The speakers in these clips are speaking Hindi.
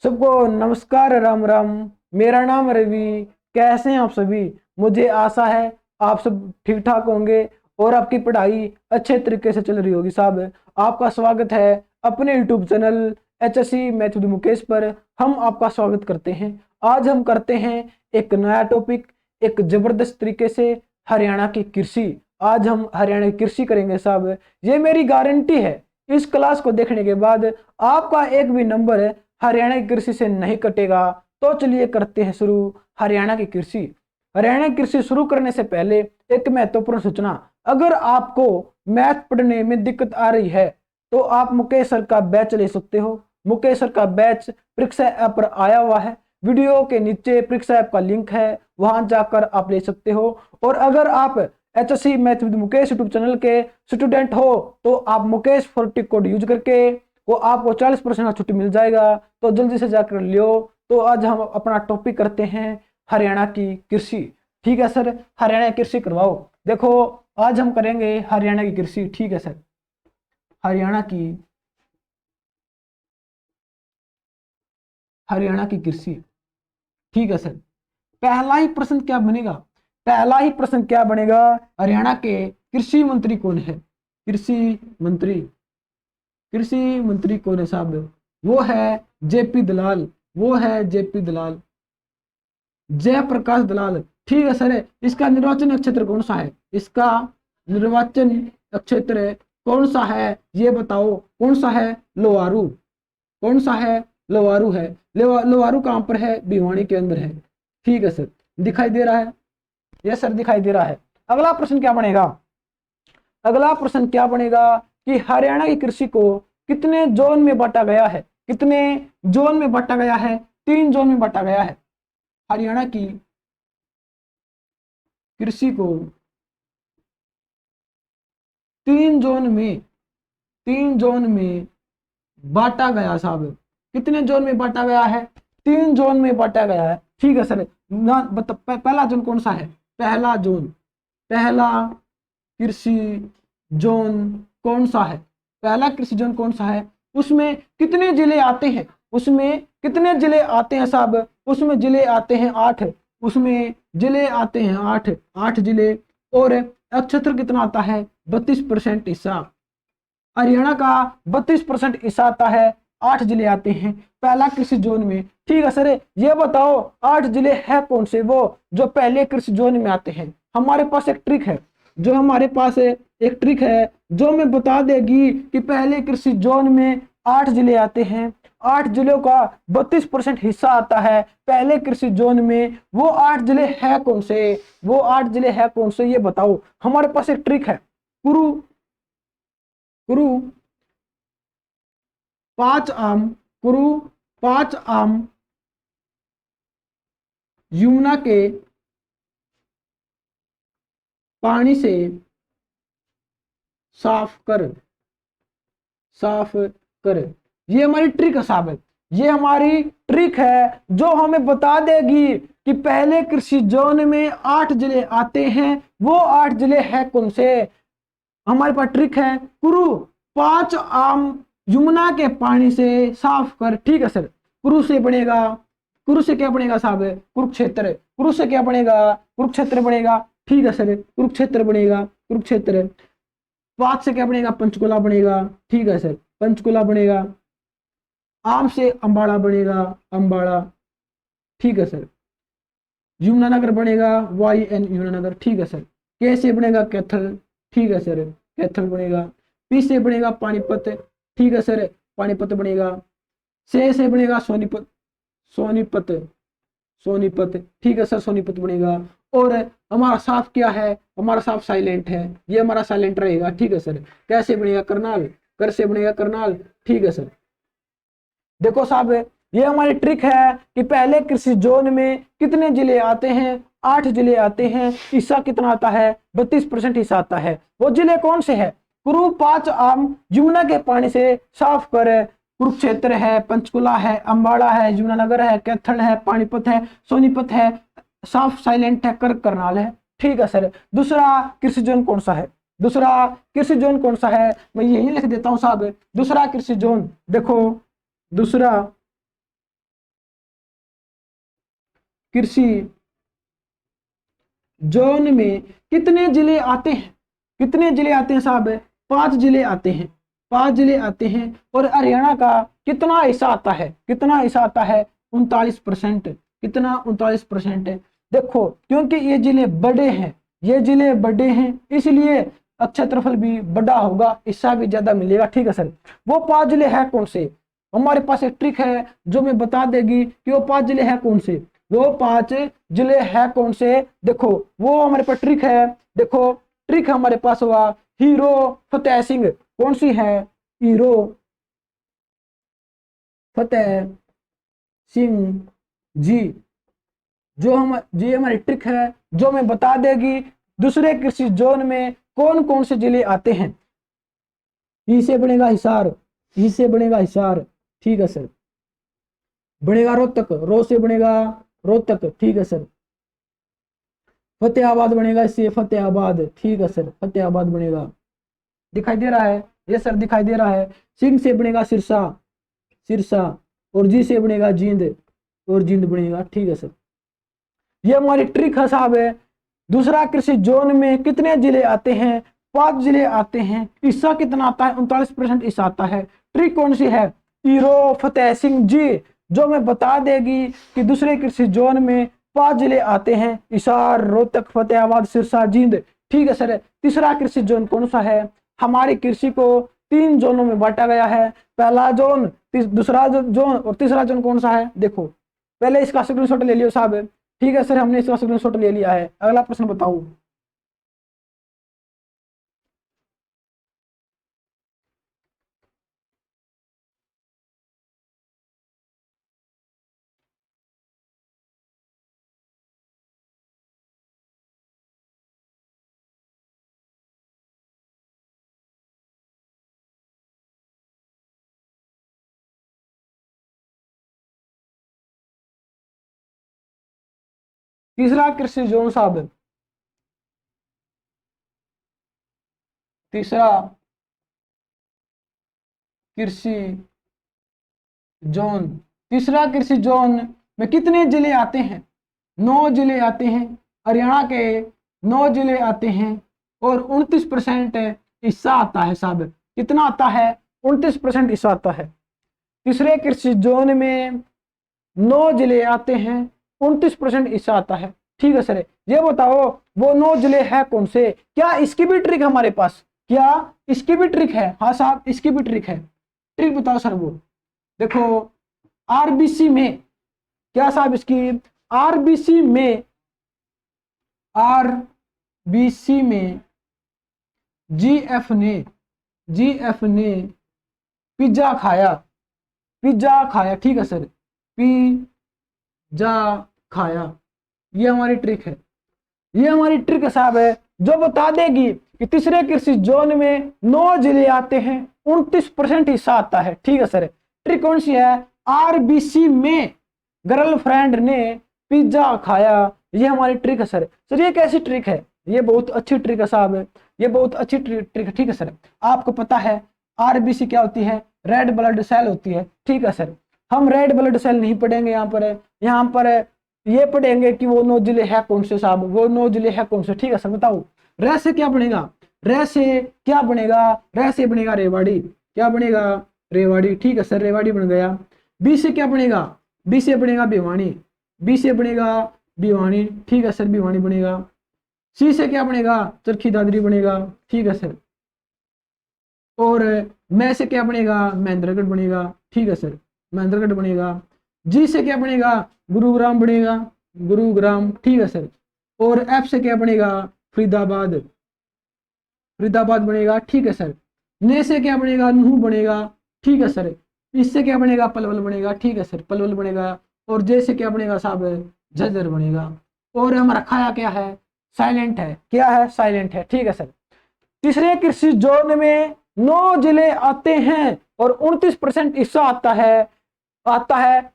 सबको नमस्कार, राम राम। मेरा नाम रवि। कैसे हैं आप सभी? मुझे आशा है आप सब ठीक ठाक होंगे और आपकी पढ़ाई अच्छे तरीके से चल रही होगी। साहब, आपका स्वागत है अपने YouTube channel HSC math with Mukesh पर। हम आपका स्वागत करते हैं। आज हम करते हैं एक नया टॉपिक, एक जबरदस्त तरीके से हरियाणा की कृषि। आज हम हरियाणा की कृषि करेंगे साहब। ये मेरी गारंटी है, इस क्लास को देखने के बाद आपका एक भी नंबर हरियाणा की कृषि से नहीं कटेगा। तो चलिए करते हैं शुरू हरियाणा की कृषि। हरियाणा की कृषि शुरू करने से पहले एक महत्वपूर्ण सूचना। अगर आपको मैथ पढ़ने में दिक्कत आ रही है तो आप मुकेश सर का बैच ले सकते हो। मुकेश सर का बैच परीक्षा ऐप पर आया हुआ है। वीडियो के नीचे परीक्षा ऐप का लिंक है, वहां जाकर आप ले सकते हो। और अगर आप HSC math with Mukesh YouTube channel के स्टूडेंट हो तो आप मुकेश 40 कोड यूज करके वो आपको 40% का छुट्टी मिल जाएगा। तो जल्दी से जाकर लियो। तो आज हम अपना टॉपिक करते हैं हरियाणा की कृषि। ठीक है सर, हरियाणा की कृषि करवाओ। देखो, आज हम करेंगे हरियाणा की कृषि। ठीक है सर, हरियाणा की कृषि। ठीक है सर। पहला ही प्रश्न क्या बनेगा? पहला ही प्रश्न क्या बनेगा? हरियाणा के कृषि मंत्री कौन है? कृषि मंत्री। कृषि मंत्री कौन है साहब? वो है JP दलाल। वो है JP दलाल, जयप्रकाश दलाल। ठीक है सर। इसका निर्वाचन क्षेत्र कौन सा है? इसका निर्वाचन क्षेत्र कौन सा है ये बताओ। कौन सा है? लोहारू। कौन सा है? लोहारू है। लोहारू कहां पर है? भिवानी के अंदर है। ठीक है सर, दिखाई दे रहा है? यस सर, दिखाई दे रहा है। अगला प्रश्न क्या बनेगा? अगला प्रश्न क्या बनेगा कि हरियाणा की कृषि को कितने जोन में बांटा गया है? कितने जोन में बांटा गया है? 3 जोन में बांटा गया है। हरियाणा की कृषि को 3 जोन में 3 जोन में बांटा गया साहब। कितने जोन में बांटा गया है? 3 जोन में बांटा गया है। ठीक है सर। ना पहला जोन कौन सा है? पहला जोन, पहला कृषि जोन कौन सा है? पहला कृषि जोन कौन सा है? उसमें कितने जिले आते हैं? उसमें कितने जिले आते हैं साहब? उसमें जिले आते हैं 8। उसमें जिले आते हैं 8, 8 जिले। और नक्षत्र कितना आता है? 32% हिस्सा। हरियाणा का 32% हिस्सा आता है। 8 जिले आते हैं पहला कृषि जोन में। ठीक है सर, ये बताओ 8 जिले हैं कौन से वो जो पहले कृषि जोन में आते हैं? हमारे पास एक ट्रिक है, जो हमारे पास एक ट्रिक है जो मैं बता देगी कि पहले कृषि जोन में 8 जिले आते हैं। 8 जिलों का 32% हिस्सा आता है पहले कृषि जोन में। वो 8 जिले हैं कौन से? वो 8 जिले हैं कौन से ये बताओ। हमारे पास एक ट्रिक है। कुरु, कुरु 5 आम, कुरु 5 आम यमुना के पानी से साफ कर, साफ कर। ये हमारी ट्रिक है साहब। ये हमारी ट्रिक है जो हमें बता देगी कि पहले कृषि जोन में 8 जिले आते हैं। वो 8 जिले हैं कौन से? हमारे पास ट्रिक है, कुरु 5 आम यमुना के पानी से साफ कर। ठीक है सर। कुरु से बनेगा, कुरु से क्या बनेगा साहब? कुरुक्षेत्र। कुरु से क्या बनेगा? कुरुक्षेत्र बनेगा। ठीक है सर, कुरुक्षेत्र बनेगा, कुरुक्षेत्र। 5 से क्या बनेगा? पंचकुला बनेगा। ठीक है सर, पंचकुला बनेगा। आम से अंबाड़ा बनेगा, अंबाड़ा। ठीक है सर। यमुनानगर बनेगा, YN यमुनानगर। ठीक है सर। के से बनेगा कैथल। ठीक है सर, कैथल बनेगा। पी से बनेगा पानीपत। ठीक है सर, पानीपत बनेगा। से बनेगा सोनीपत, सोनीपत, सोनीपत। ठीक है सर, सोनीपत बनेगा। और हमारा साफ क्या है? हमारा साफ साइलेंट है, ये हमारा साइलेंट रहेगा। ठीक है सर। कैसे बनेगा? करनाल। कर से बनेगा करनाल। ठीक है सर। देखो साहब, ये हमारी ट्रिक है कि पहले कृषि जोन में कितने जिले आते हैं? 8 जिले आते हैं। हिस्सा कितना आता है? 32% हिस्सा आता है। वो जिले कौन से हैं? कुरु 5 आम यमुना के पानी से साफ कर। कुरुक्षेत्र है, पंचकुला है, अंबाड़ा है, यमुनानगर है, कैथल है, पानीपत है, सोनीपत है, साफ साइलेंट है, कर करनाल है। ठीक है सर। दूसरा कृषि जोन कौन सा है? दूसरा कृषि जोन कौन सा है? मैं यही लिख देता हूं साहब। दूसरा कृषि जोन देखो, दूसरा कृषि जोन में कितने जिले आते हैं? कितने जिले आते हैं साहब? 5 जिले आते हैं, 5 जिले आते हैं। और हरियाणा का कितना हिस्सा आता है? कितना हिस्सा आता है? 39%। कितना? 39% है। देखो क्योंकि ये जिले बड़े हैं, ये जिले बड़े हैं, इसलिए क्षेत्रफल भी बड़ा होगा, हिस्सा भी ज्यादा मिलेगा। ठीक है सर। वो 5 जिले हैं कौन से? हमारे पास एक ट्रिक है जो मैं बता देगी कि वो 5 जिले हैं कौन से। वो 5 जिले हैं कौन से? देखो वो हमारे पास ट्रिक है। देखो ट्रिक हमारे पास हुआ हीरो फतेह सिंह। कौन सी है? हीरो फतेह सिंह जी। जो हमारी ट्रिक है जो मैं बता देगी दूसरे कृषि जोन में कौन कौन से जिले आते हैं। ई से बनेगा हिसार, ई से बनेगा हिसार। ठीक है सर। बनेगा रोहतक, रो से बनेगा रोहतक। ठीक है सर। फतेहाबाद बनेगा इससे फतेहाबाद। ठीक है सर, फतेहाबाद बनेगा। दिखाई दे रहा है? ये सर दिखाई दे रहा है। सिंह से बनेगा सिरसा, सिरसा। और जी से बनेगा जींद, और जींद बनेगा। ठीक है सर। ये हमारी ट्रिक है साहब है। दूसरा कृषि जोन में कितने जिले आते हैं? 5 जिले आते हैं। हिस्सा कितना आता है? 39% हिस्सा आता है। ट्रिक कौन सी है? हीरो फतेह सिंह जी, जो मैं बता देगी कि दूसरे कृषि जोन में 5 जिले आते हैं, हिसार, रोहतक, फतेहाबाद, सिरसा, जींद। ठीक है सर। तीसरा कृषि जोन कौन सा है? हमारी कृषि को 3 जोनों में बांटा गया है। पहला जोन, दूसरा जोन और तीसरा जोन कौन सा है? देखो पहले इसका स्क्रीनशॉट ले लियो साहब। ठीक है सर, हमने इसका स्क्रीनशॉट ले लिया है। अगला प्रश्न बताओ। तीसरा कृषि जोन साहब, तीसरा कृषि जोन, तीसरा कृषि जोन में कितने जिले आते हैं? 9 जिले आते हैं। हरियाणा के 9 जिले आते हैं और 29% हिस्सा आता है साहब। कितना आता है? 29% हिस्सा आता है। तीसरे कृषि जोन में 9 जिले आते हैं, 29% हिस्सा आता है। ठीक है सर। ये बताओ वो 9 जिले हैं कौन से? क्या इसकी भी ट्रिक हमारे पास? क्या इसकी भी ट्रिक है? हाँ साहब इसकी भी ट्रिक है। ट्रिक बताओ सर। वो देखो आरबीसी में, क्या साहब इसकी? आरबीसी में, आरबीसी में जीएफ ने पिज्जा खाया, पिज्जा खाया। ठीक है सर, पिज्जा खाया। ये हमारी ट्रिक है। ये हमारी ट्रिक साहब है जो बता देगी कि तीसरे कृषि जोन में 9 जिले आते हैं, 29% हिस्सा आता है। ठीक है सर। ट्रिक कौन सी है? आरबीसी में गर्लफ्रेंड ने पिज्जा खाया। ये हमारी ट्रिक है सर। सर ये कैसी ट्रिक है? ये बहुत अच्छी ट्रिक है साहब है। ये बहुत अच्छी ट्रिक है। ठीक है सर। आपको पता है आरबीसी क्या होती है? रेड ब्लड सेल होती है। ठीक है सर। हम रेड ब्लड सेल नहीं पढ़ेंगे यहाँ पर। यहाँ पर ये पढ़ेंगे कि वो 9 जिले है कौन से साहब, वो 9 जिले है कौन से। ठीक है सर। बताओ रे से क्या बनेगा? रे से क्या बनेगा? रे से बनेगा रेवाड़ी। क्या बनेगा? रेवाड़ी। ठीक है सर, रेवाड़ी बन गया। बी से क्या बनेगा? बी से बनेगा भिवानी, बी से बनेगा भिवानी। ठीक है सर, भिवानी बनेगा। सी से क्या बनेगा? चरखी दादरी बनेगा। ठीक है सर। और मैं से क्या बनेगा? महेंद्रगढ़ बनेगा। ठीक है सर, महेंद्रगढ़ बनेगा। जी से क्या बनेगा? गुरुग्राम बनेगा, गुरुग्राम। ठीक है सर। और एफ से क्या बनेगा? फरीदाबाद, फरीदाबाद बनेगा। ठीक है सर। ने से क्या बनेगा? नूह बनेगा। ठीक है सर। इससे क्या बनेगा? पलवल बनेगा। ठीक है सर, पलवल बनेगा। और जे से क्या बनेगा साहब? झज्जर बनेगा। और हमारा खाया क्या है? साइलेंट है। क्या है? साइलेंट है। ठीक है सर। तीसरे कृषि जोन में 9 जिले आते हैं और 29% हिस्सा आता है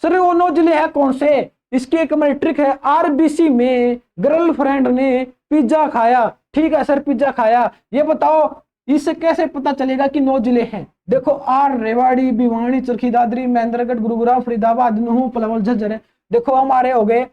सर। वो 9 जिले हैं कौन से? इसकी एक हमारी ट्रिक है। आरबीसी में गर्लफ्रेंड ने पिज्जा खाया। ठीक है सर, पिज्जा खाया। ये बताओ इससे कैसे पता चलेगा कि 9 जिले हैं? देखो आर रेवाड़ी, भिवानी, चरखी दादरी, महेंद्रगढ़, गुरुग्राम, फरीदाबाद, नूह, पलवल, झज्जर है। देखो हमारे हो गए,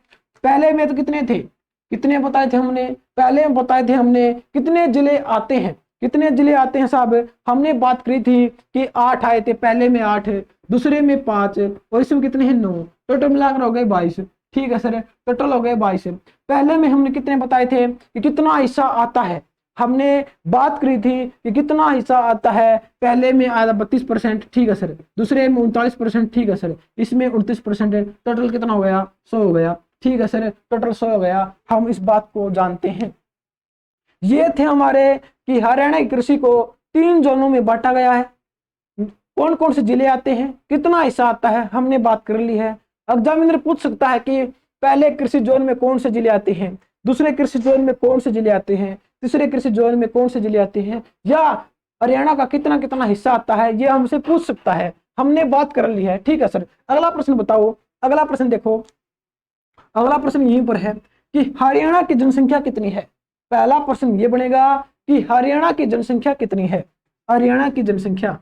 पहले में तो कितने थे, कितने बताए थे हमने, पहले में बताए थे हमने कितने जिले आते हैं, कितने जिले आते हैं साहब, हमने बात करी थी कि 8 आए थे, पहले में 8, दूसरे में 5 और इसमें कितने हैं 9, टोटल मिलाकर हो गए 22। ठीक है सर, टोटल हो गए 22। पहले में हमने कितने बताए थे कि कितना हिस्सा आता है, हमने बात करी थी कि कितना हिस्सा आता है, पहले में आया 32%। ठीक है सर, दूसरे में 39%। ठीक है सर, इसमें 29%। टोटल कितना हो गया, 100 हो गया। ठीक है सर, टोटल 100 हो गया, हम इस बात को जानते हैं। ये थे हमारे कि हरियाणा की कृषि को 3 जोनों में बांटा गया है, कौन कौन से जिले आते हैं, कितना हिस्सा आता है, हमने बात कर ली है। एग्जामिनर पूछ सकता है कि पहले कृषि जोन में कौन से जिले आते हैं, दूसरे कृषि जोन में कौन से जिले आते हैं, तीसरे कृषि जोन में कौन से जिले आते हैं, या हरियाणा का कितना कितना हिस्सा आता है, ये हमसे पूछ सकता है, हमने बात कर ली है। ठीक है सर, अगला प्रश्न बताओ। अगला प्रश्न देखो, अगला प्रश्न यहीं पर है कि हरियाणा की जनसंख्या कितनी है। पहला प्रश्न ये बनेगा कि हरियाणा की जनसंख्या कितनी है, हरियाणा की जनसंख्या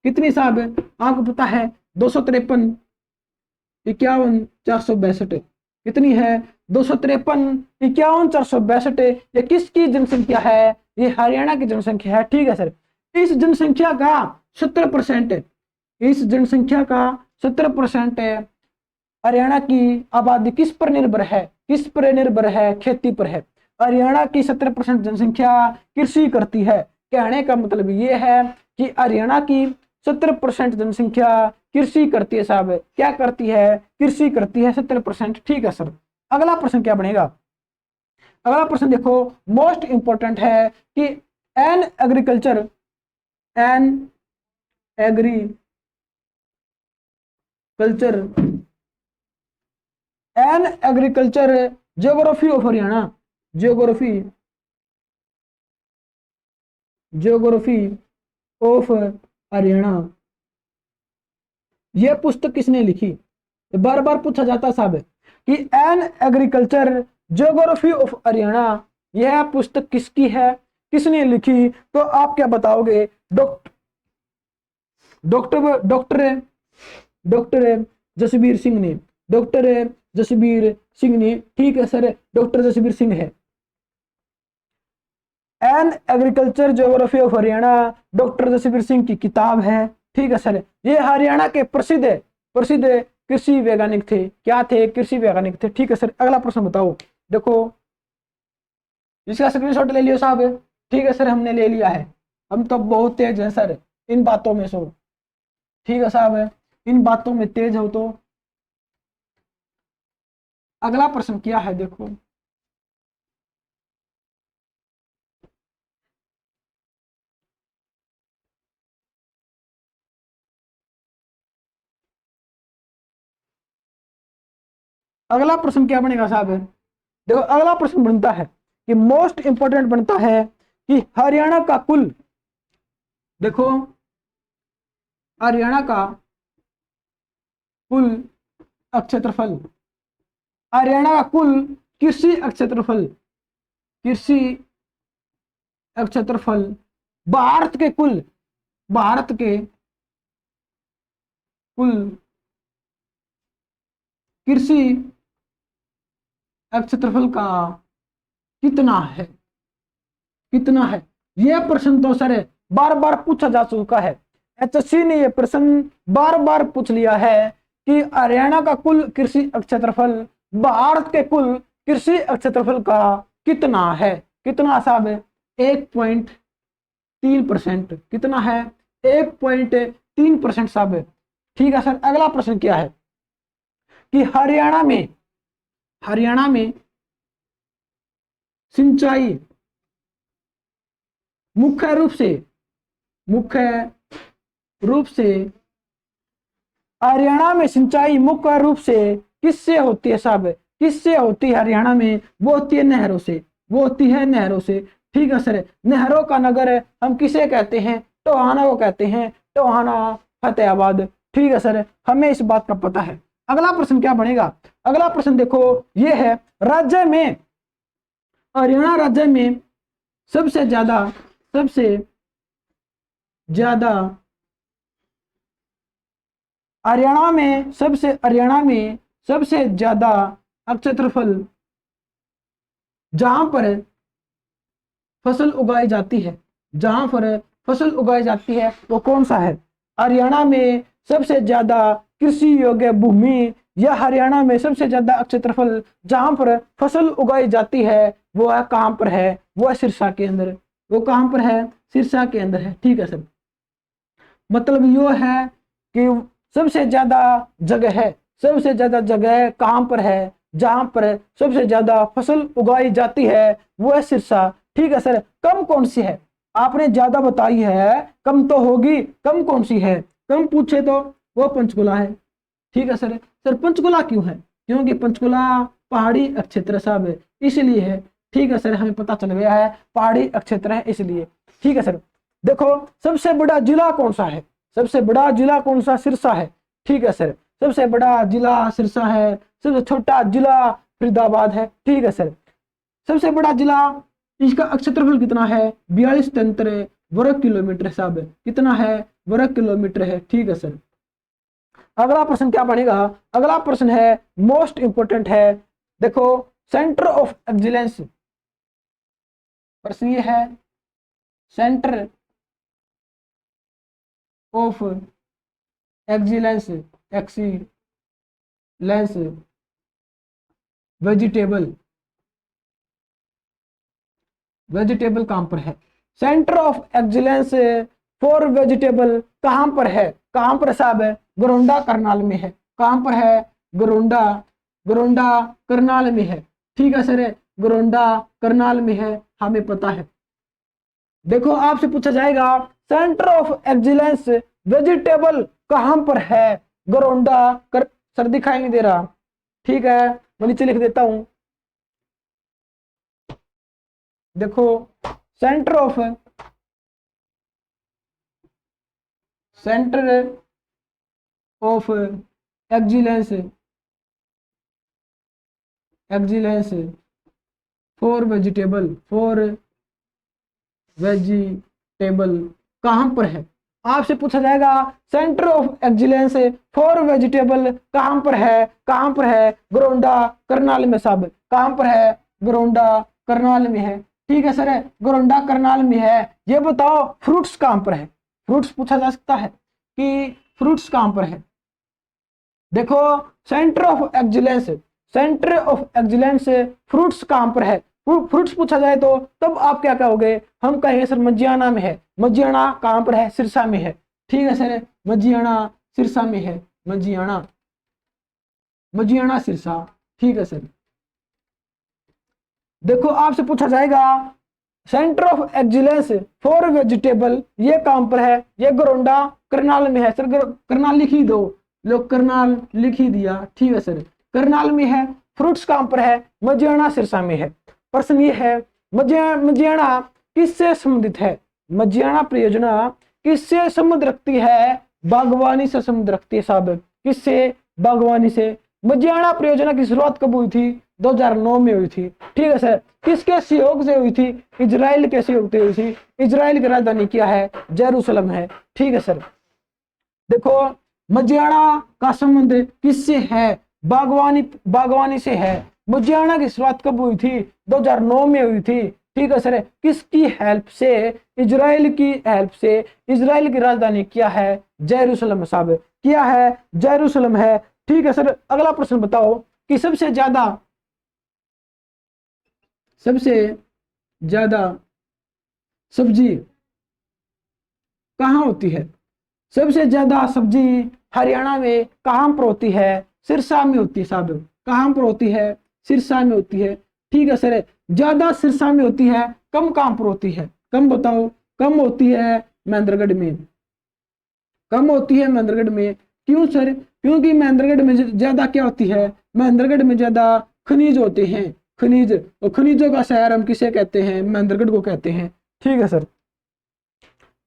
कितनी साहब, आपको पता है 253, 51, 462 कितनी है, 253, 51, 462। ये किसकी जनसंख्या है, ये हरियाणा की जनसंख्या है। ठीक है सर, इस जनसंख्या का 70%, इस जनसंख्या का 70% हरियाणा की आबादी किस पर निर्भर है, किस पर निर्भर है, खेती पर है। हरियाणा की 70% जनसंख्या कृषि करती है। कहने का मतलब ये है कि हरियाणा की 70% जनसंख्या कृषि करती है साहब, क्या करती है, कृषि करती है 70%। ठीक है सर, अगला प्रश्न क्या बनेगा, अगला प्रश्न देखो मोस्ट इंपॉर्टेंट है कि an agriculture, an agriculture, an agriculture geography of Haryana, geography, geography of Haryana, यह पुस्तक किसने लिखी। बार बार पूछा जाता साहब कि an agriculture geography of Haryana, यह पुस्तक किसकी है, किसने लिखी, तो आप क्या बताओगे, doctor doctor doctor doctor Jasbir Singh ने, डॉक्टर जसबीर सिंह ने। ठीक है सर, डॉक्टर जसबीर सिंह है। An agriculture geography of Haryana doctor Jasbir Singh की किताब है। ठीक है सर, ये हरियाणा के प्रसिद्ध प्रसिद्ध कृषि वैज्ञानिक थे, क्या थे, कृषि वैज्ञानिक थे। ठीक है सर, अगला प्रश्न बताओ। देखो इसका स्क्रीनशॉट ले लियो साहब। ठीक है सर, हमने ले लिया है, हम तो बहुत तेज है सर इन बातों में सो। ठीक है साहब, इन बातों में तेज हो तो। अगला प्रश्न क्या है देखो, अगला प्रश्न क्या बनेगा साहब, देखो अगला प्रश्न बनता है कि मोस्ट इंपोर्टेंट बनता है कि हरियाणा का कुल, देखो हरियाणा का कुल क्षेत्रफल, हरियाणा का कुल कृषि क्षेत्रफल, कृषि क्षेत्रफल भारत के कुल, भारत के कुल कृषि क्षेत्रफल का कितना है, कितना है। यह प्रश्न तो सर बार बार पूछा जा चुका है, एचएससी ने यह प्रश्न बार बार पूछ लिया है कि हरियाणा का कुल कृषि क्षेत्रफल भारत के कुल कृषि क्षेत्रफल का कितना है, कितना साहब, 1.3%। कितना है, 1.3% साहब। ठीक है सर, अगला प्रश्न क्या है कि हरियाणा में सिंचाई मुख्य रूप से, मुख्य रूप से हरियाणा में सिंचाई मुख्य रूप से किससे होती है साहब, किससे होती है हरियाणा में, वो होती है नहरों से, वो होती है नहरों से। ठीक है सर, नहरों का नगर हम किसे कहते हैं, टोहाना को कहते हैं, टोहाना फतेहाबाद। ठीक है सर, हमें इस बात का पता है। अगला प्रश्न क्या बनेगा, अगला प्रश्न देखो ये है, राज्य में, हरियाणा राज्य में सबसे ज्यादा, सबसे ज्यादा हरियाणा में सबसे ज्यादा क्षेत्रफल जहां पर फसल उगाई जाती है, जहां पर फसल उगाई जाती है वो कौन सा है? हरियाणा में सबसे ज्यादा कृषि योग्य भूमि या हरियाणा में सबसे ज्यादा क्षेत्रफल जहां पर फसल उगाई जाती है वो है कहां पर है? वो है सिरसा के अंदर। वो कहां पर है? सिरसा के अंदर है। ठीक है सर, मतलब यो है कि सबसे ज्यादा जगह है, सबसे ज्यादा जगह कहां पर है? जहां पर सबसे ज्यादा फसल उगाई जाती है वो है सिरसा। ठीक है सर, कम कौन सी है? आपने ज्यादा बताई है, कम तो होगी, कम कौन सी है? कम पूछे तो वो पंचकुला है। ठीक है सर। सर पंचकुला क्यों है? क्योंकि पंचकुला पहाड़ी क्षेत्र साहब है, इसलिए है। ठीक है सर, हमें पता चल गया है पहाड़ी क्षेत्र है इसलिए। ठीक है सर, देखो सबसे बड़ा जिला कौन सा है? सबसे बड़ा जिला कौन सा? सिरसा है। ठीक है सर, सबसे बड़ा जिला सिरसा है, सबसे छोटा जिला फरीदाबाद है। ठीक है सर, सबसे बड़ा जिला, इसका क्षेत्रफल कितना है? 42 वर्ग किलोमीटर साहब। कितना है? वर्ग किलोमीटर है। ठीक है सर, अगला प्रश्न क्या बनेगा? अगला प्रश्न है मोस्ट इंपोर्टेंट है, देखो सेंटर ऑफ एक्सीलेंस। प्रश्न ये है centre of excellence, excellence vegetable, vegetable कहां पर है? Centre of excellence for vegetable कहां पर है? कहां पर साहब है? गरोंडा करनाल में है। कहां पर है? गरोंडा, गरोंडा करनाल में है। ठीक है सर, गरोंडा करनाल में है, हमें पता है। देखो आपसे पूछा जाएगा सेंटर ऑफ एक्सीलेंस वेजिटेबल कहां पर है? गरोंडा कर, सर दिखाई नहीं दे रहा। ठीक है, मैं नीचे लिख देता हूं। देखो centre of excellence, excellence for vegetable, for vegetable कहां पर है? आपसे पूछा जाएगा centre of excellence for vegetable कहां पर है? कहां पर है? गरोंडा करनाल में साहब। कहां पर है? गरोंडा करनाल में है। ठीक है सर, गरोंडा करनाल में है। ये बताओ फ्रूट्स कहां पर है? फ्रूट्स पूछा जा सकता है कि फ्रूट्स कहां पर है। देखो centre of excellence, centre of excellence fruits कहां पर है? फ्रूट्स पूछा जाए तो तब आप क्या कहोगे? हम कहेंगे सर मजियाना में है। मजियाना कहां पर है? सिरसा में है। ठीक है सर, मजियाना सिरसा में है। मजियाना, मजियाना सिरसा। ठीक है सर, देखो आपसे पूछा जाएगा centre of excellence for vegetable ये कहां पर है? ये गरोंडा करनाल में है। सर करनाल लिख ही दो, लोग करनाल लिख ही दिया। ठीक है सर, करनाल में है। फ्रूट्स कहां पर है? मजियाना सिरसा में है। प्रश्न ये है मजियाना किससे संबंधित है? मजियाना परियोजना किससे संबंध रखती है? बागवानी से संबंध रखती है साहब। किससे? बागवानी से। मजियाना परियोजना की शुरुआत कब हुई थी? 2009 में हुई थी। ठीक है सर, किसके सहयोग से हुई थी? इजराइल के सहयोग से हुई थी। इजराइल की राजधानी क्या है? जेरूसलम है। ठीक है सर, देखो मजियाना का संबंध किससे है? बागवानी, बागवानी से है। मजियाना की शुरुआत कब हुई थी? 2009 में हुई थी। ठीक है सर, किसकी हेल्प से? इजराइल की हेल्प से। इजराइल की राजधानी क्या है? जेरूसलम साहब। क्या है? जेरूसलम है। ठीक है सर, अगला प्रश्न बताओ कि सबसे ज्यादा सब्जी कहाँ होती है? सबसे ज्यादा सब्जी हरियाणा में कहां पर होती है? सिरसा में होती है साहब। कहां पर होती है? सिरसा में होती है। ठीक है सर, ज्यादा सिरसा में होती है, कम कहां पर होती है? कम बताओ। कम होती है महेंद्रगढ़ में। कम होती है महेंद्रगढ़ में। क्यों सर? क्योंकि महेंद्रगढ़ में ज्यादा क्या होती है? महेंद्रगढ़ में ज्यादा खनिज होते हैं। खनिज, और खनिजों का शहर हम किसे कहते हैं? महेंद्रगढ़ को कहते हैं। ठीक है सर,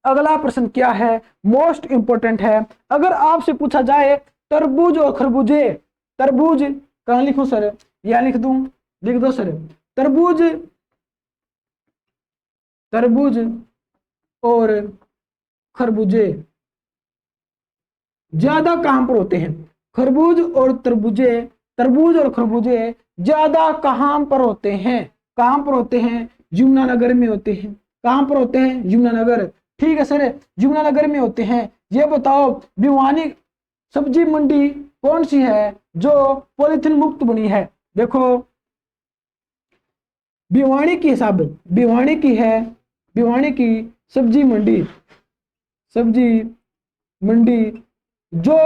अगला प्रश्न क्या है? मोस्ट इंपोर्टेंट है। अगर आपसे पूछा जाए तरबूज और खरबूजे, तरबूज कहां लिखूं सर? या लिख दूं? लिख दो सर। तरबूज, तरबूज और खरबूजे ज्यादा कहां पर होते हैं? खरबूज और तरबूजे, तरबूज और खरबूजे ज्यादा कहां पर होते हैं? कहां पर होते हैं? यमुनानगर में होते हैं। कहां पर होते हैं? यमुनानगर। ठीक है सर, यमुनानगर में होते हैं। ये बताओ भिवानी सब्जी मंडी कौन सी है जो पॉलिथीन मुक्त बनी है? देखो भिवानी की हिसाब, भिवानी की है, भिवानी की सब्जी मंडी, सब्जी मंडी जो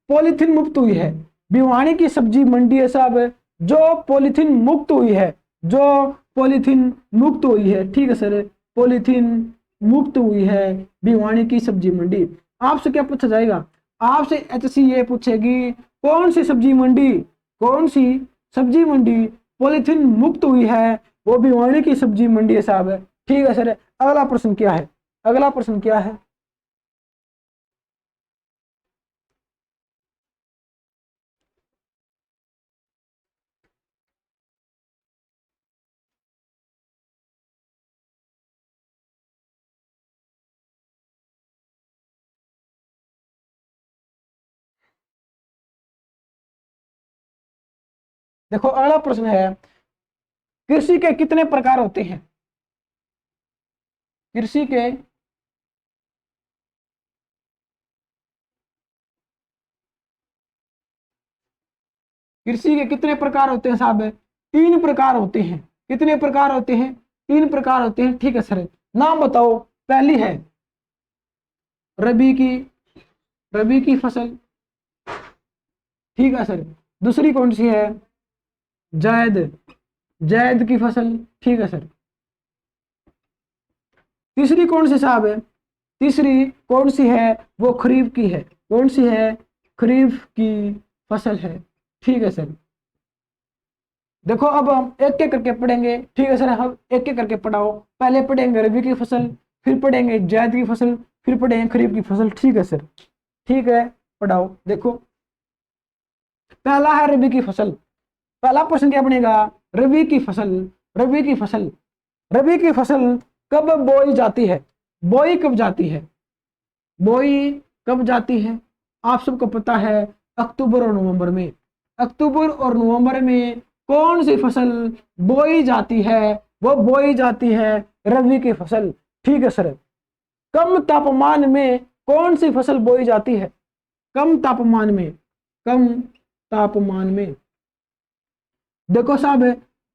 पॉलिथीन मुक्त हुई है। भिवानी की सब्जी मंडी है साहब जो पॉलिथीन मुक्त हुई है, जो पॉलिथीन मुक्त हुई है। ठीक है सर, पॉलिथीन मुक्त हुई है भिवानी की सब्जी मंडी। आपसे क्या पूछा जाएगा? आपसे एचसी ये पूछेगी कौन सी सब्जी मंडी, कौन सी सब्जी मंडी पॉलिथीन मुक्त हुई है? वो भिवानी की सब्जी मंडी है साहब। ठीक है सर, अगला प्रश्न क्या है? अगला प्रश्न क्या है? देखो अगला प्रश्न है, कृषि के कितने प्रकार होते हैं? कृषि के कृषि के कितने प्रकार होते हैं साहब? 3 प्रकार होते हैं। कितने प्रकार होते हैं? 3 प्रकार होते हैं। ठीक है सर, नाम बताओ। पहली है रबी की, रबी की फसल। ठीक है सर, दूसरी कौन सी है? जायद, जायद की फसल। ठीक है सर, तीसरी कौन सी साहब है? तीसरी कौन सी है? वो खरीफ की है। कौन सी है? खरीफ की फसल है। ठीक है सर, देखो अब हम एक एक करके पढ़ेंगे। ठीक है सर, हम एक एक करके पढ़ाओ। पहले पढ़ेंगे रबी की फसल, फिर पढ़ेंगे जायद की फसल, फिर पढ़ेंगे खरीफ की फसल। ठीक है सर, ठीक है, पढ़ाओ। देखो पहला है रबी की फसल। पहला प्रश्न क्या बनेगा? रबी की फसल, रबी की फसल, रबी की फसल कब बोई जाती है? बोई कब जाती है? बोई कब जाती है? आप सबको पता है अक्टूबर और नवंबर में। अक्टूबर और नवंबर में कौन सी फसल बोई जाती है? वो बोई जाती है रबी की फसल। ठीक है सर, कम तापमान में कौन सी फसल बोई जाती है? कम तापमान में, कम तापमान में। देखो साहब,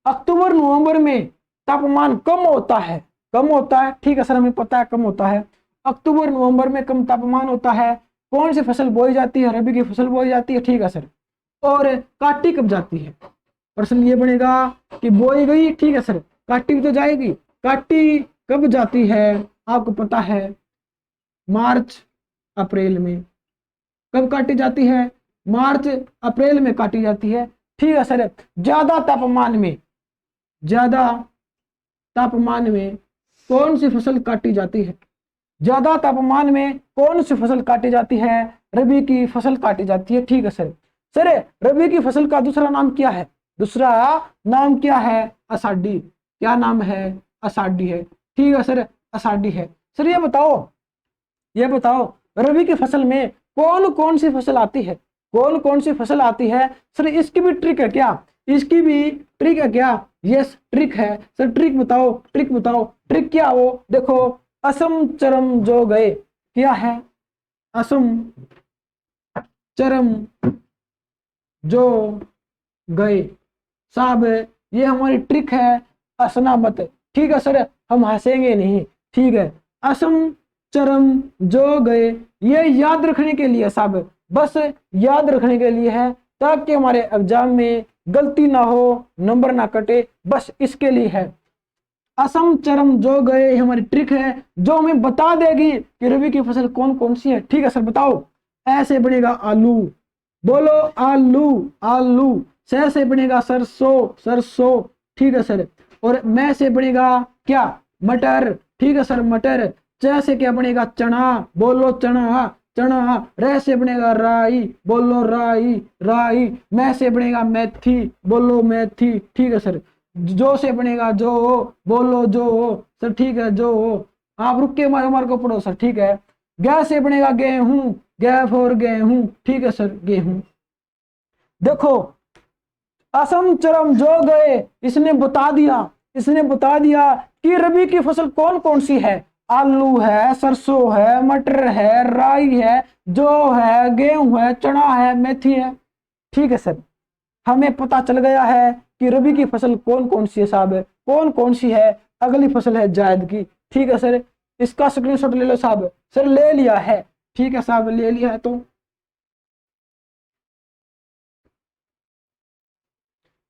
अक्टूबर नवंबर में तापमान कम होता है, कम होता है। ठीक है सर, हमें पता है कम होता है। अक्टूबर नवंबर में कम तापमान होता है। कौन सी फसल बोई जाती है? रबी की फसल बोई जाती है। ठीक है सर, और काटी कब जाती है? प्रश्न ये बनेगा कि बोई गई, ठीक है सर, काटी भी तो जाएगी। काटी कब जाती है? आपको पता है मार्च अप्रैल में। कब काटी जाती है? मार्च अप्रैल में काटी जाती है। ठीक है सर, ज्यादा तापमान में, ज्यादा तापमान में कौन सी फसल काटी जाती है? ज्यादा तापमान में कौन सी फसल काटी जाती है? रबी की फसल काटी जाती है। ठीक है सर, सर रबी की फसल का दूसरा नाम क्या है? दूसरा नाम क्या है? आषाढ़ी। क्या नाम है? आषाढ़ी है। ठीक है सर, आषाढ़ी है। सर ये बताओ, ये बताओ रबी की फसल में कौन कौन सी फसल आती है? कौन कौन सी फसल आती है? सर इसकी भी ट्रिक है क्या? इसकी भी ट्रिक है क्या? यस ट्रिक है सर, ट्रिक बताओ, ट्रिक बताओ। ट्रिक क्या हो? देखो असम चरम जो गए, क्या है? असम चरम जो गए। साहब ये हमारी ट्रिक है, हंसना मत। ठीक है सर, हम हंसेंगे नहीं। ठीक है, असम चरम जो गए, ये याद रखने के लिए साहब, बस याद रखने के लिए है, ताकि हमारे एग्जाम में गलती ना हो, नंबर ना कटे, बस इसके लिए है। असम चरम जो गए हमारी ट्रिक है, जो हमें बता देगी कि रबी की फसल कौन कौन सी है। ठीक है सर, बताओ। ऐसे बनेगा आलू, बोलो आलू, आलू। सर से बनेगा सरसों, सरसों। ठीक है सर, और मैं से बनेगा क्या? मटर। ठीक है सर, मटर। च से क्या बनेगा? चना, बोलो चना, चना। रह से बनेगा राई, बोलो राई, राई। मैं से बनेगा मेथी, बोलो मेथी। ठीक है सर, जो से बनेगा जो, बोलो जो सर। ठीक है, जो। आप रुक के हमारे को पढ़ो सर। ठीक है, ग से बनेगा गेहूं, गे फॉर गेहूं, ठीक है सर, गेहूं। देखो असम चरम जो गए, इसने बता दिया, इसने बता दिया कि रबी की फसल कौन कौन सी है। आलू है, सरसों है, मटर है, राई है, जौ है, गेहूं है, चना है, मेथी है, ठीक है सर। हमें पता चल गया है कि रबी की फसल कौन कौन सी है साहब, कौन कौन सी है। अगली फसल है जायद की, ठीक है सर। इसका स्क्रीनशॉट ले लो साहब। सर ले लिया है, ठीक है साहब, ले लिया है। तो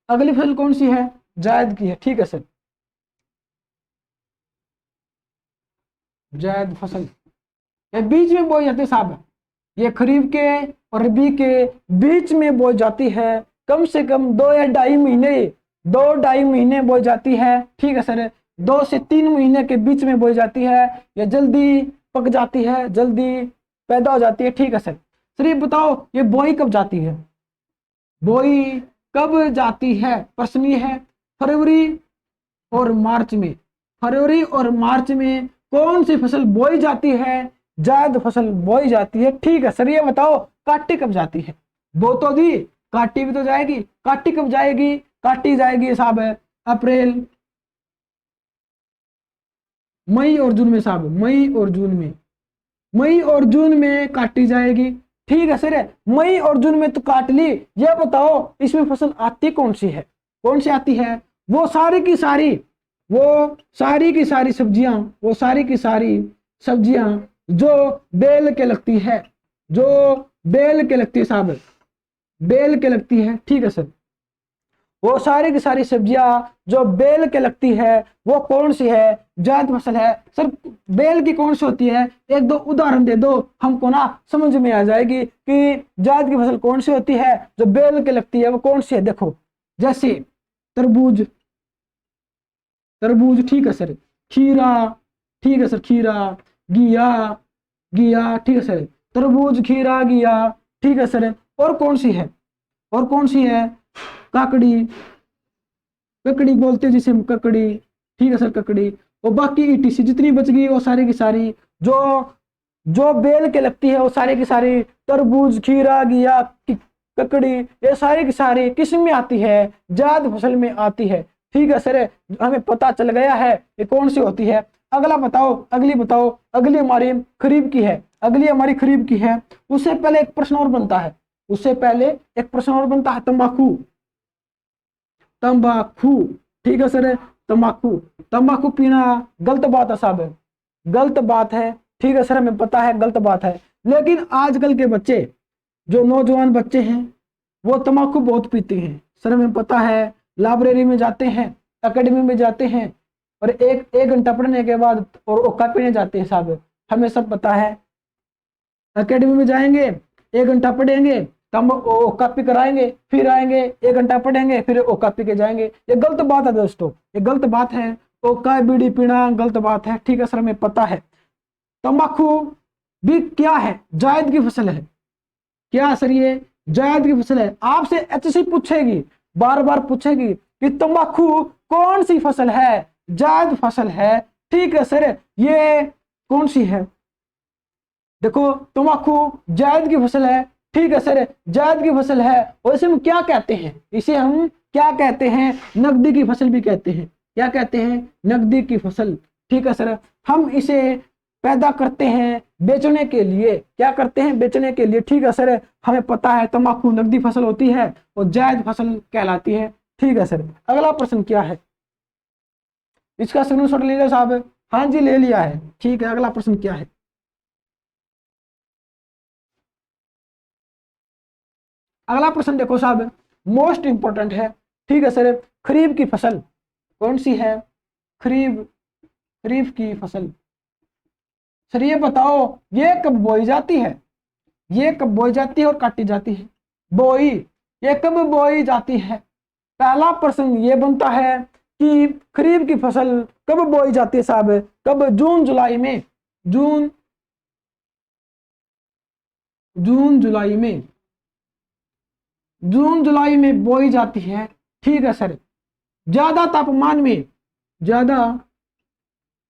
अगली फसल कौन सी है, जायद की है, ठीक है सर। जायद फसल ये बीच में बोई जाती है साहब, ये खरीफ के और रबी के बीच में बोई जाती है। कम से कम 2 या 2.5 महीने, 2-2.5 महीने बोई जाती है, ठीक है सर। 2 से 3 महीने के बीच में बोई जाती है। ये जल्दी पक जाती है, जल्दी पैदा हो जाती है, ठीक है सर। सर ये बताओ ये बोई कब जाती है, बोई कब जाती है, प्रश्न ये है। फरवरी और मार्च में, फरवरी और मार्च में कौन सी फसल बोई जाती है, जायद फसल बोई जाती है, ठीक है सर। ये बताओ काटी कब जाती है, बो तो दी, काटी भी तो जाएगी, काटी कब जाएगी, काटी जाएगी साहब अप्रैल, मई और जून में साहब, मई और जून में, मई और जून में काटी जाएगी, ठीक है सर। मई और जून में तो काट ली। ये बताओ इसमें फसल आती कौन सी है, कौन सी आती है, वो सारी की सारी, वो सारी की सारी सब्जियां, वो सारी की सारी सब्जियां जो बेल के लगती है, जो बेल के लगती है साहब, बेल के लगती है, ठीक है सर। वो सारी की सारी सब्जियां जो बेल के लगती है वो कौन सी है, जायद फसल है। सर बेल की कौन सी होती है, एक दो उदाहरण दे दो, हमको ना समझ में आ जाएगी कि जायद की फसल कौन सी होती है जो बेल के लगती है, वो कौन सी है। देखो जैसे तरबूज, तरबूज, ठीक है सर। खीरा, ठीक है सर, खीरा, घिया, घिया, ठीक है सर। तरबूज, खीरा, घिया, ठीक है सर। और कौन सी है, और कौन सी है, काकड़ी, ककड़ी बोलते हैं जिसे हम, ककड़ी, ठीक है सर, ककड़ी। और बाकी ईटीसी जितनी बच गई वो सारी की सारी जो जो बेल के लगती है वो सारी की सारी, तरबूज, खीरा, घिया, ककड़ी, ये सारी की सारी किस में आती है, जायद फसल में आती है, ठीक है सर। हमें पता चल गया है ये कौन सी होती है। अगला बताओ, अगली बताओ, अगली हमारी खरीफ की है, अगली हमारी खरीफ की है। उससे पहले एक प्रश्न और बनता है, उससे पहले एक प्रश्न और बनता है, तंबाकू, तंबाकू, ठीक है सर। तंबाकू, तंबाकू पीना गलत बात है साहब, गलत बात है, ठीक है सर, हमें पता है गलत बात है। लेकिन आजकल के बच्चे, जो नौजवान बच्चे हैं, वो तंबाकू बहुत पीते हैं सर, हमें पता है। लाइब्रेरी में जाते हैं, एकेडमी में जाते हैं और एक घंटा पढ़ने के बाद और ओका पीने जाते हैं साहब, हमें सब पता है। एकेडमी में जाएंगे, 1 घंटा पढ़ेंगे, तब ओका पी कराएंगे, फिर आएंगे, 1 घंटा पढ़ेंगे, फिर ओका पी के जाएंगे। ये गलत बात है दोस्तों, ये गलत बात है। ओका बीड़ी पीना गलत बात है, ठीक है सर, हमें पता है। तंबाकू भी क्या है, जायद की फसल है, क्या सर ये जायद की फसल है। आपसे एचएससी पूछेगी, बार बार पूछेगी कि तंबाकू कौन सी फसल है, जायद फसल है, ठीक है सर। ये कौन सी है, देखो तंबाकू जायद की फसल है, ठीक है सर, जायद की फसल है। और इसे हम क्या कहते हैं, इसे हम क्या कहते हैं, नकदी की फसल भी कहते हैं। क्या कहते हैं, नकदी की फसल, ठीक है सर। हम इसे पैदा करते हैं बेचने के लिए, क्या करते हैं, बेचने के लिए, ठीक है सर। हमें पता है तंबाकू नकदी फसल होती है और जायद फसल कहलाती है, ठीक है सर। अगला प्रश्न क्या है, इसका स्क्रीनशॉट ले लिया साहब, हाँ जी ले लिया है, ठीक है। अगला प्रश्न क्या है, अगला प्रश्न देखो साहब, मोस्ट इंपोर्टेंट है, ठीक है सर। खरीफ की फसल कौन सी है, खरीफ, खरीफ की फसल। सर ये बताओ ये कब बोई जाती है, ये कब बोई जाती है और काटी जाती है, बोई, ये कब बोई जाती है। पहला प्रश्न ये बनता है कि खरीफ की फसल कब बोई जाती है साहब, कब, जून जुलाई में, जून, जून जुलाई में, जून जुलाई में बोई जाती है, ठीक है सर। ज्यादा तापमान में, ज्यादा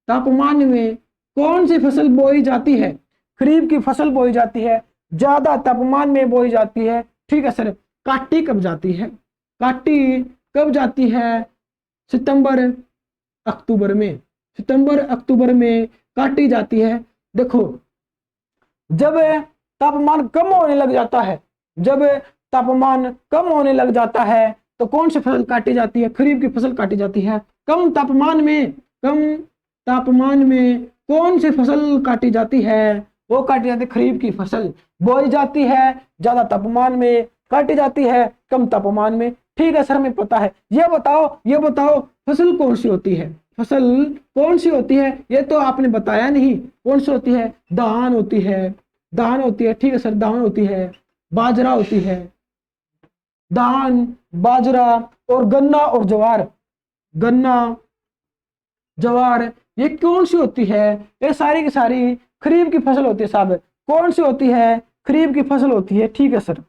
तापमान में कौन सी फसल बोई जाती है, खरीफ की फसल बोई जाती है ज्यादा तापमान में बोई जाती है। ठीक है सर। काटी कब जाती है? काटी कब जाती है? सितंबर अक्टूबर में। सितंबर अक्टूबर में काटी जाती है। देखो, जब तापमान कम होने लग जाता है, जब तापमान कम होने लग जाता है तो कौन सी फसल काटी जाती है? खरीफ की फसल काटी जाती है। कम तापमान में, कम तापमान में कौन सी फसल काटी जाती है? वो काटी जाती है खरीफ की फसल। बोई जाती है ज्यादा तापमान में, काटी जाती है कम तापमान में। ठीक है सर, हमें पता है। ये बताओ, ये बताओ फसल कौन सी होती है? फसल कौन सी होती है? ये तो आपने बताया नहीं। कौन सी होती है? धान होती है, धान होती है। ठीक है सर, धान होती है, बाजरा होती है, धान, बाजरा और गन्ना और ज्वार। गन्ना, ज्वार, ये कौन सी होती है? ये सारी की सारी खरीफ की फसल होती है साहब। कौन सी होती है? खरीफ की फसल होती है। ठीक है सर,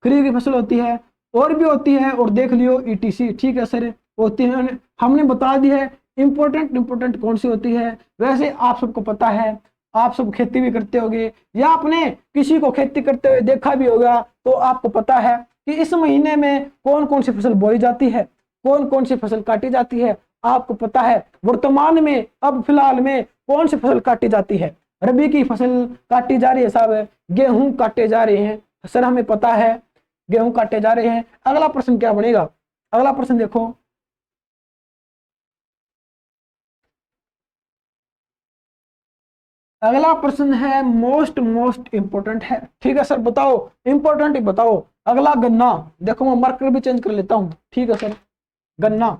खरीफ की फसल होती है। और भी होती है, और देख लियो ईटीसी। ठीक है सर, होती है, हमने बता दी है। इंपॉर्टेंट कौन सी होती है? वैसे आप सबको पता है, आप सब खेती भी करते होगे या आपने किसी को खेती करते हुए देखा भी होगा, तो आपको पता है कि इस महीने में कौन कौन सी फसल बोई जाती है, कौन कौन सी फसल काटी जाती है। आपको पता है वर्तमान में, अब फिलहाल में कौन सी फसल काटी जाती है? रबी की फसल काटी जा रही है साहब, गेहूं काटे जा रहे हैं सर, हमें पता है गेहूं काटे जा रहे हैं। अगला प्रश्न क्या बनेगा? अगला प्रश्न देखो, अगला प्रश्न है मोस्ट इंपोर्टेंट है। ठीक है सर, बताओ, इंपोर्टेंट ही बताओ। अगला गन्ना। देखो मैं मार्कर भी चेंज कर लेता हूं। ठीक है सर, गन्ना,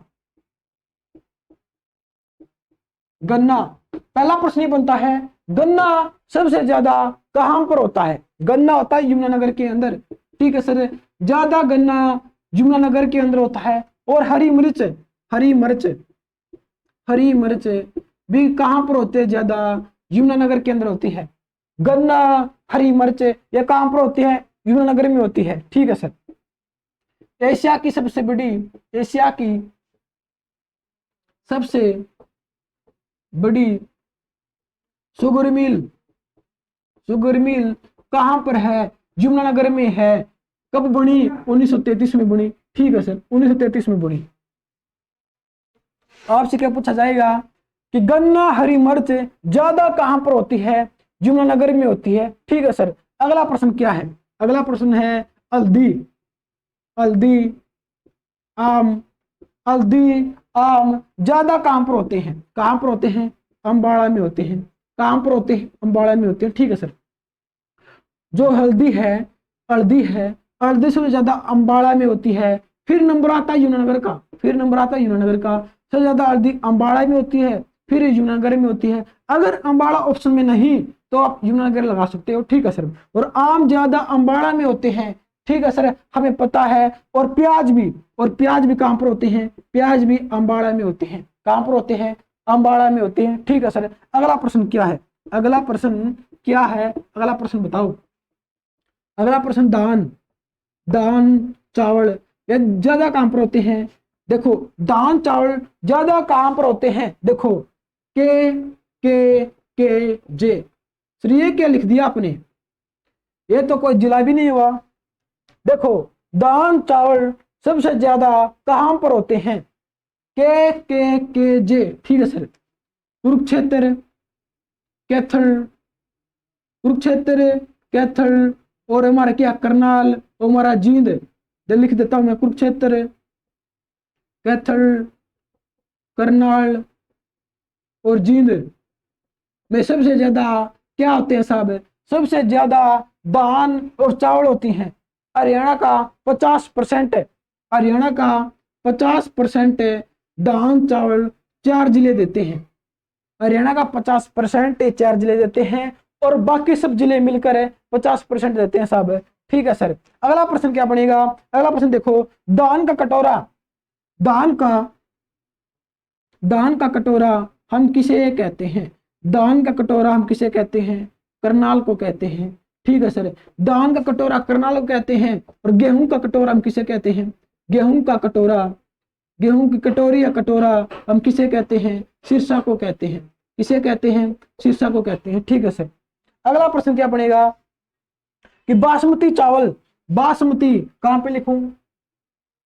गन्ना। पहला प्रश्न ये बनता है, गन्ना सबसे ज्यादा कहां पर होता है? गन्ना होता है यमुनानगर के अंदर। ठीक है सर, ज्यादा गन्ना यमुनानगर के अंदर होता है। और हरी मिर्च, हरी मिर्च, हरी मिर्च भी कहां पर होते हैं? ज्यादा यमुनानगर के अंदर होती है। गन्ना, हरी मिर्च ये कहां पर होती है? यमुनानगर में होती है। ठीक है सर। एशिया की सबसे बड़ी, एशिया की सबसे बड़ी शुगर मिल, शुगर मिल कहां पर है? यमुनानगर में है। कब बनी? 1933 में बनी। ठीक है सर, 1933 में बनी। आपसे क्या पूछा जाएगा कि गन्ना, हरी मिर्च ज्यादा कहां पर होती है? यमुनानगर में होती है। ठीक है सर। अगला प्रश्न क्या है? अगला प्रश्न है हल्दी, हल्दी, आम, हल्दी, आम ज्यादा कहां पर होते हैं? कहां पर होते हैं? अम्बाड़ा में होते हैं। कहां पर होते हैं? अम्बाड़ा में होते हैं। ठीक है सर। जो हल्दी है, हल्दी है, हल्दी से ज्यादा अम्बाड़ा में होती है। फिर नंबर आता है यमुनानगर का, फिर नंबर आता है यमुनानगर का। सबसे ज्यादा हल्दी अम्बाड़ा में होती है, फिर यमुनानगर में होती है। अगर अम्बाड़ा ऑप्शन में नहीं तो आप यमुनानगर लगा सकते हो। ठीक है सर। और आम ज्यादा अम्बाड़ा में होते हैं। ठीक है सर, हमें पता है। और प्याज भी, और प्याज भी कहां पर होते हैं? प्याज भी अम्बाड़ा में होते हैं। कहां पर होते हैं? अम्बाड़ा में होते हैं। ठीक है सर। अगला प्रश्न क्या है? अगला प्रश्न क्या है? अगला प्रश्न बताओ। अगला प्रश्न दान, दान, चावल ये ज्यादा कहां पर होते हैं? देखो, दान चावल ज्यादा कहां पर होते हैं? देखो, के जे। सर ये क्या लिख दिया आपने? ये तो कोई जिला भी नहीं हुआ। देखो, दान चावल सबसे ज्यादा कहां पर होते हैं? के जे। ठीक है सर। कुरुक्षेत्र, कैथल, कुरुक्षेत्र, कैथल और हमारा क्या करनाल और हमारा जींद। लिख देता हूं मैं, कुरुक्षेत्र, कैथल, करनाल और जींद में सबसे ज्यादा क्या होते हैं साहब? सबसे ज्यादा धान और चावल होती हैं। हरियाणा का 50%, हरियाणा का 50% धान चावल 4 जिले देते हैं। हरियाणा का 50% 4 जिले देते हैं और बाकी सब जिले मिलकर 50% देते हैं साहब। ठीक है सर। अगला प्रश्न क्या बनेगा? अगला प्रश्न देखो, दान का कटोरा, दान का, दान का कटोरा हम किसे कहते हैं? दान का कटोरा हम किसे कहते हैं? करनाल को कहते हैं। ठीक है सर। दान का कटोरा करनाल को कहते हैं। और गेहूं का कटोरा हम किसे कहते हैं? गेहूं का कटोरा, गेहूं की कटोरी या कटोरा हम किसे कहते हैं? सिरसा को कहते हैं। किसे कहते हैं? सिरसा को कहते हैं। ठीक है सर। अगला प्रश्न क्या बनेगा? कि बासमती चावल, बासमती कहां पे लिखूं,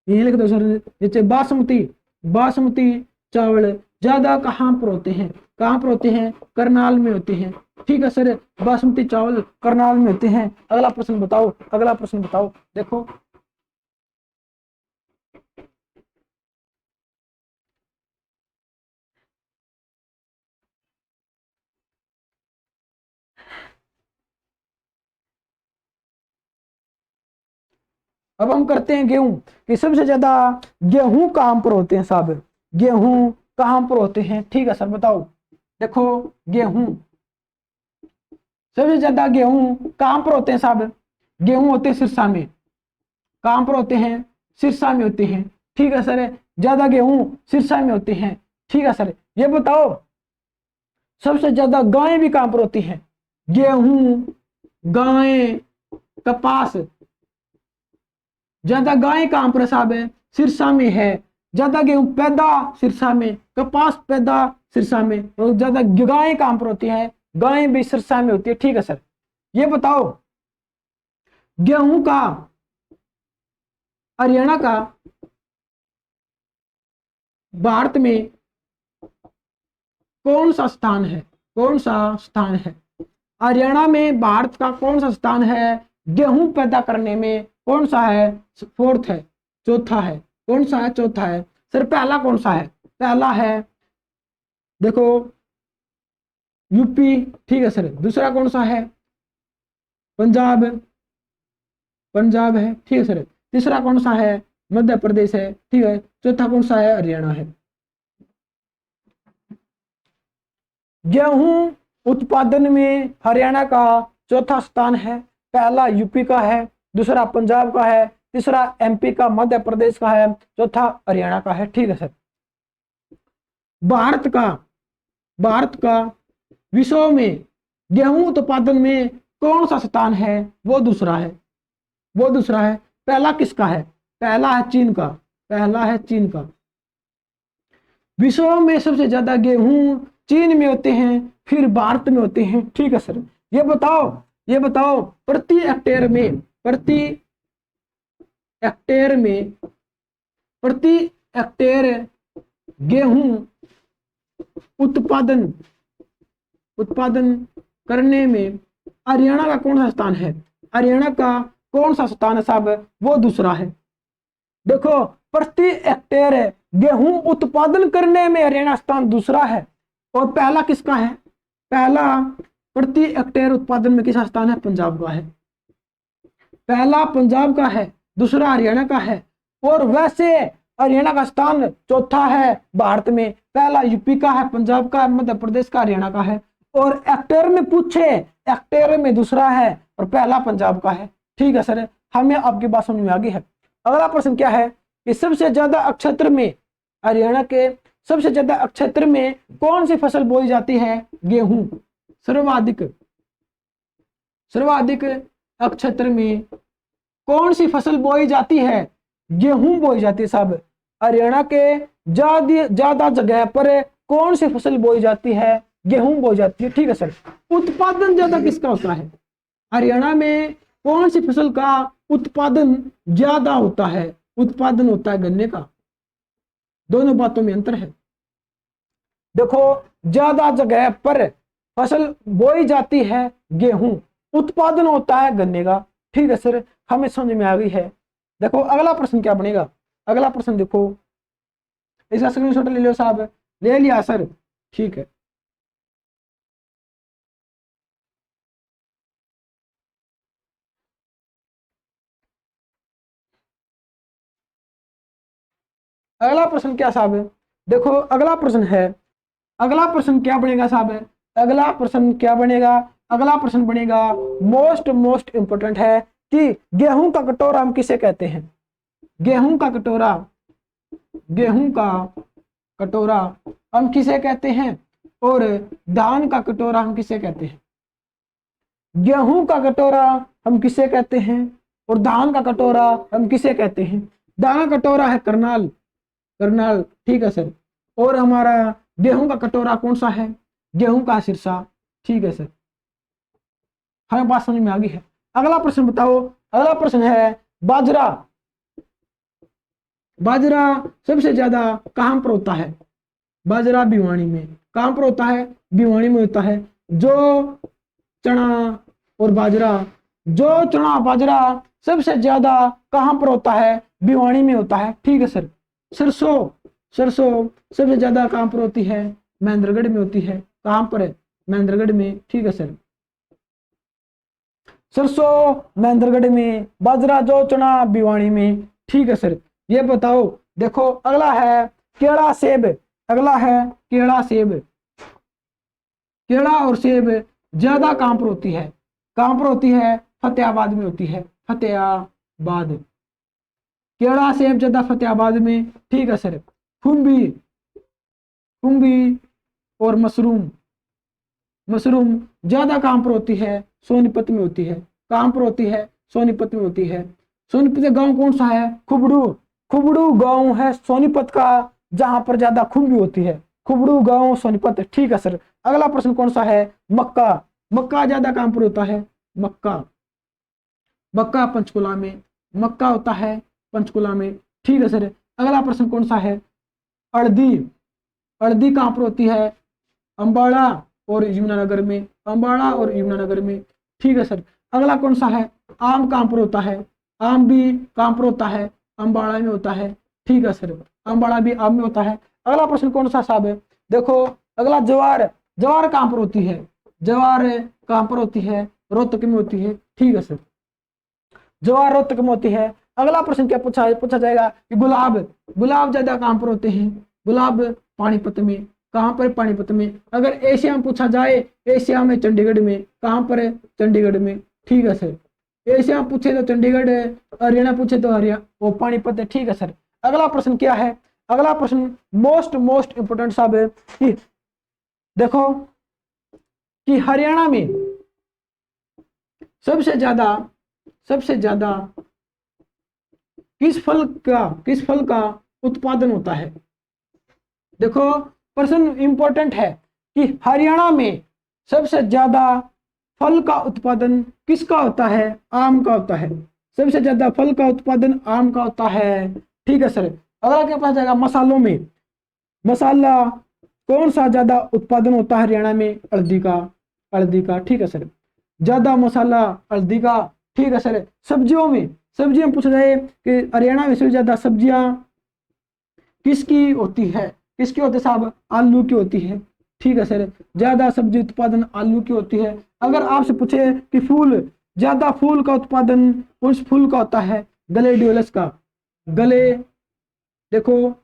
ये लिख दो सर नीचे, बासमती, बासमती चावल ज्यादा कहां पर होते हैं, कहां पर होते हैं, करनाल में होते हैं। ठीक है सर, बासमती चावल करनाल में होते हैं। अगला प्रश्न बताओ, अगला प्रश्न बताओ। देखो अब हम करते हैं गेहूं, कि सबसे ज्यादा गेहूं कहां पर होते हैं साहब, गेहूं कहां पर होते हैं। ठीक है सर बताओ। देखो गेहूं, सबसे ज्यादा गेहूं कहां पर होते हैं साहब, गेहूं होते हैं सिरसा में। कहां पर होते हैं, सिरसा में होते हैं। ठीक है सर, ज्यादा गेहूं सिरसा में होते हैं। ठीक है सर, ये बताओ सबसे ज्यादा गायें भी कहां पर होती हैं, गेहूं, गायें, कपास, ज्यादा गायें कहां पर साहब है, सिरसा में है। ज्यादा गेहूं पैदा सिरसा में, कपास पैदा सिरसा में, और ज्यादा गायें कहां पर होती है, गायें भी सिरसा में होती है। ठीक है सर, ये बताओ गेहूं का हरियाणा का भारत में कौन सा स्थान है, कौन सा स्थान है, हरियाणा में भारत का कौन सा स्थान है गेहूं पैदा करने में, कौन सा है, फोर्थ है, चौथा है, कौन सा है, चौथा है। सर पहला कौन सा है, पहला है देखो यूपी। ठीक है सर, दूसरा कौन सा है, पंजाब, पंजाब है। ठीक है सर, तीसरा कौन सा है, मध्य प्रदेश है। ठीक है, चौथा कौन सा है, हरियाणा है। गेहूं उत्पादन में हरियाणा का चौथा स्थान है, पहला यूपी का है, दूसरा पंजाब का है, तीसरा एमपी का, मध्य प्रदेश का है, चौथा हरियाणा का है। ठीक है सर, भारत का विश्व में गेहूं उत्पादन में कौन सा स्थान है, वो दूसरा है, वो दूसरा है। पहला किसका है, पहला है चीन का, पहला है चीन का। विश्व में सबसे ज्यादा गेहूं चीन में होते हैं, फिर भारत में होते हैं। ठीक है सर, ये बताओ, ये बताओ प्रति हेक्टेयर में, प्रति हेक्टेयर में, प्रति हेक्टेयर गेहूं उत्पादन, उत्पादन करने में हरियाणा का कौन सा स्थान है, हरियाणा का कौन सा स्थान है साहब, वो दूसरा है। देखो प्रति हेक्टेयर गेहूं उत्पादन करने में हरियाणा स्थान दूसरा है, और पहला किसका है, पहला प्रति हेक्टेयर उत्पादन में किसका स्थान है, पंजाब का है। पहला पंजाब का है, दूसरा हरियाणा का है। और वैसे हरियाणा का स्थान चौथा है भारत में, पहला यूपी का है, पंजाब का, मध्य प्रदेश का, हरियाणा का है। और हेक्टेयर में पूछे, हेक्टेयर में दूसरा है और पहला पंजाब का है। ठीक है सर, हमें आपकी बात समझ में आ गई है। अगला प्रश्न क्या है कि सबसे ज्यादा क्षेत्र में, हरियाणा के सबसे ज्यादा क्षेत्र में कौन सी फसल बोई जाती है, गेहूं। सर्वाधिक, सर्वाधिक क्षेत्र में कौन सी फसल बोई जाती है, गेहूं बोई जाती है साहब। हरियाणा के ज्यादा जगह पर कौन सी फसल बोई जाती है, गेहूं बोई जाती है। ठीक है सर, उत्पादन ज्यादा किसका होता है, हरियाणा में कौन सी फसल का उत्पादन ज्यादा होता है, उत्पादन होता है गन्ने का। दोनों बातों में अंतर है। देखो ज्यादा जगह पर फसल बोई जाती है गेहूं, उत्पादन होता है गन्ने का। ठीक है सर, हमें समझ में आ गई है। देखो अगला प्रश्न क्या बनेगा, अगला प्रश्न देखो, इसका स्क्रीनशॉट ले लो साहब, ले लिया सर। ठीक है, अगला प्रश्न क्या साहब है, देखो अगला प्रश्न है, अगला प्रश्न क्या बनेगा साहब, अगला प्रश्न क्या बनेगा, अगला प्रश्न बनेगा मोस्ट इंपोर्टेंट है कि गेहूं का कटोरा हम किसे कहते हैं। गेहूं का कटोरा, गेहूं का कटोरा हम किसे कहते हैं, और धान का कटोरा हम किसे कहते हैं। गेहूं का कटोरा हम किसे कहते हैं, और धान का कटोरा हम किसे कहते हैं। दाना कटोरा है करनाल, करनाल। ठीक है सर, और हमारा गेहूं का कटोरा कौन सा है, गेहूं का सिरसा। ठीक है सर, हमें बात समझ में आ गई है। अगला प्रश्न बताओ, अगला प्रश्न है बाजरा। बाजरा सबसे ज्यादा कहां पर होता है? बाजरा भिवानी में। कहां पर होता है? भिवानी में होता है। जो चना और बाजरा, जो चना बाजरा सबसे ज्यादा कहां पर होता है? भिवानी में होता है। ठीक है सर। सरसों, सरसों सबसे ज्यादा कहां पर होती है? महेंद्रगढ़ में होती है। कहां पर है? महेंद्रगढ़ में। ठीक है सर। सरसों महेंद्रगढ़ में, बाजरा जो चना भिवानी में। ठीक है सर। ये बताओ, देखो अगला है केला सेब। अगला है केला सेब। केला और सेब ज्यादा कहां पर होती है? कहां पर होती है? फतेहाबाद में होती है। फतेहाबाद। केला सेब ज्यादा फतेहाबाद में। ठीक है सर। खुम्बी, खुम्बी और मशरूम, मशरूम ज्यादा कहां पर होती है? सोनीपत में होती है। कहां पर होती है? सोनीपत में होती है। सोनीपत का गांव कौन सा है? खुबड़ू। खुबड़ू गांव है सोनीपत का, जहां पर ज्यादा खुम्बी होती है। खुबड़ू गांव सोनीपत। ठीक है सर। अगला प्रश्न कौन सा है? मक्का। मक्का ज्यादा कहां पर होता है? मक्का, मक्का पंचकुला में। मक्का होता है पंचकुला में। ठीक है सर। अगला प्रश्न कौन सा है? अड़दी। अड़दी कहां पर होती है? अंबाड़ा और यमुनानगर में। अंबाड़ा और यमुनानगर में। ठीक है सर। अगला कौन सा है? आम कहां पर होता है? आम भी कहां पर होता है? अंबाड़ा में होता है। ठीक है सर। अंबाड़ा भी आम में होता है। अगला प्रश्न कौन सा साहब है? देखो अगला ज्वार। ज्वार कहां पर होती है? ज्वार कहां पर होती है? रोहतक में होती है। ठीक है सर। ज्वार रोहतक में होती है। अगला प्रश्न क्या पूछा जाएगा कि गुलाब। गुलाब ज्यादा कहां पर होते हैं? गुलाब पानीपत में। कहां पर? पानीपत में। अगर एशिया में पूछा जाए, एशिया में चंडीगढ़ में। कहां पर है? चंडीगढ़ में। ठीक है सर। एशिया पूछे तो चंडीगढ़ है, हरियाणा पूछे तो हरियाणा वो पानीपत है। ठीक है सर। अगला प्रश्न क्या है? अगला प्रश्न मोस्ट मोस्ट इंपोर्टेंट साहब है कि देखो कि हरियाणा में सबसे ज्यादा किस फल का उत्पादन होता है? देखो प्रश्न इंपॉर्टेंट है कि हरियाणा में सबसे ज्यादा फल का उत्पादन किसका होता है? आम का होता है। सबसे ज्यादा फल का उत्पादन आम का होता है। ठीक है सर। अगला क्या पता जाएगा? मसालों में। मसाला कौन सा ज्यादा उत्पादन होता है हरियाणा में? हल्दी का। हल्दी का। ठीक है सर। ज्यादा मसाला हल्दी का। ठीक है सर। सब्जियों में, सब्जियां पूछा जाए कि हरियाणा में सबसे ज्यादा सब्जियां किसकी होती है? किसकी होती है साहब? आलू की होती है। ठीक है सर। ज्यादा सब्जी उत्पादन आलू की होती है। अगर आपसे पूछे कि फूल, ज्यादा फूल का उत्पादन उस फूल का होता है? ग्लेडियोलस का। गले, देखो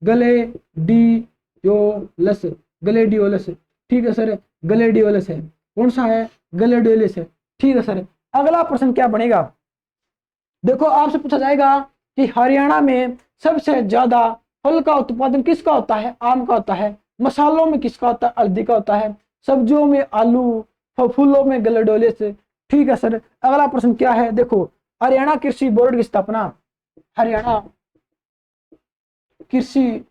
ग्लेडियोलस, ग्लेडियोलस। ठीक है सर। ग्लेडियोलस है। कौन सा है? ग्लेडियोलस है। ठीक है सर। अगला प्रश्न क्या बनेगा? देखो आपसे पूछा जाएगा कि हरियाणा में सबसे ज्यादा फल का उत्पादन किसका होता है? आम का होता है। मसालों में किसका होता है? हल्दी का होता है। सब्जियों में आलू, फूलों में ग्लेडियोलस। ठीक है सर। अगला प्रश्न क्या है? देखो हरियाणा कृषि बोर्ड की स्थापना, हरियाणा कृषि